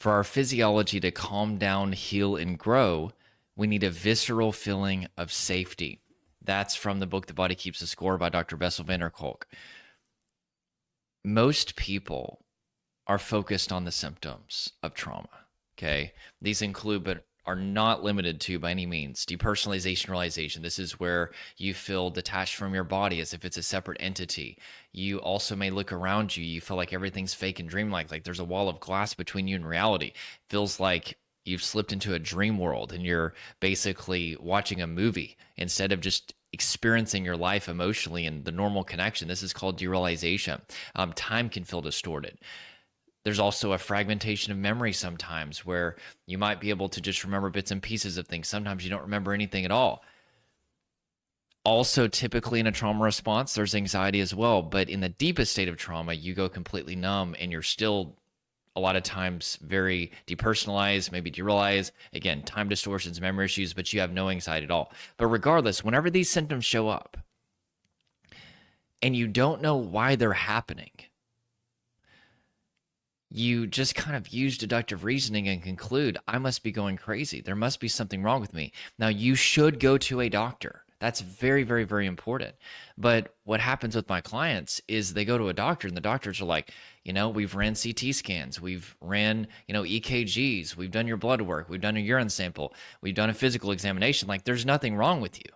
For our physiology to calm down, heal, and grow, we need a visceral feeling of safety. That's from the book The Body Keeps the Score by Dr. Bessel van der Kolk. Most people are focused on the symptoms of trauma. Okay. These include, but are not limited to by any means, depersonalization, realization. This is where you feel detached from your body as if it's a separate entity. You also may look around you. You feel like everything's fake and dreamlike, like there's a wall of glass between you and reality. Feels like you've slipped into a dream world and you're basically watching a movie instead of just experiencing your life emotionally and the normal connection. This is called derealization. Time can feel distorted. There's also a fragmentation of memory sometimes where you might be able to just remember bits and pieces of things. Sometimes you don't remember anything at all. Also, typically in a trauma response, there's anxiety as well. But in the deepest state of trauma, you go completely numb and you're still a lot of times very depersonalized, maybe derealized. Again, time distortions, memory issues, but you have no anxiety at all. But regardless, whenever these symptoms show up and you don't know why they're happening, you just kind of use deductive reasoning and conclude, I must be going crazy. There must be something wrong with me. Now, you should go to a doctor. That's very, very, very important. But what happens with my clients is they go to a doctor and the doctors are like, we've ran CT scans, we've ran, EKGs, we've done your blood work, we've done a urine sample, we've done a physical examination. Like, there's nothing wrong with you.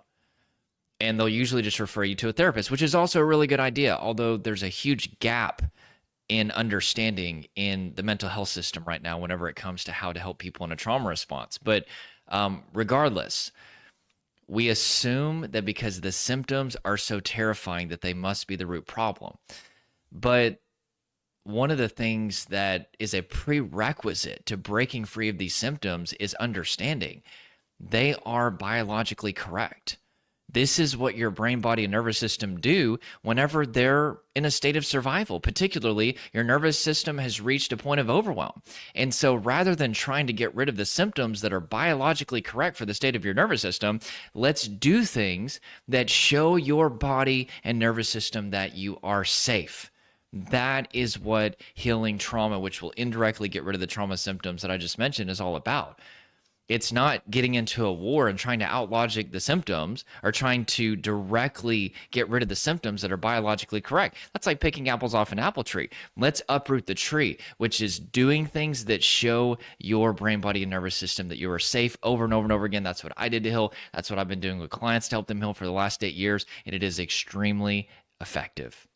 And they'll usually just refer you to a therapist, which is also a really good idea, although there's a huge gap in understanding in the mental health system right now whenever it comes to how to help people in a trauma response. But regardless, we assume that because the symptoms are so terrifying that they must be the root problem. But one of the things that is a prerequisite to breaking free of these symptoms is understanding they are biologically correct. This is what your brain, body, and nervous system do whenever they're in a state of survival. Particularly, your nervous system has reached a point of overwhelm. And so rather than trying to get rid of the symptoms that are biologically correct for the state of your nervous system, let's do things that show your body and nervous system that you are safe. That is what healing trauma, which will indirectly get rid of the trauma symptoms that I just mentioned, is all about. It's not getting into a war and trying to outlogic the symptoms or trying to directly get rid of the symptoms that are biologically correct. That's like picking apples off an apple tree. Let's uproot the tree, which is doing things that show your brain, body, and nervous system that you are safe over and over and over again. That's what I did to heal. That's what I've been doing with clients to help them heal for the last 8 years, and it is extremely effective.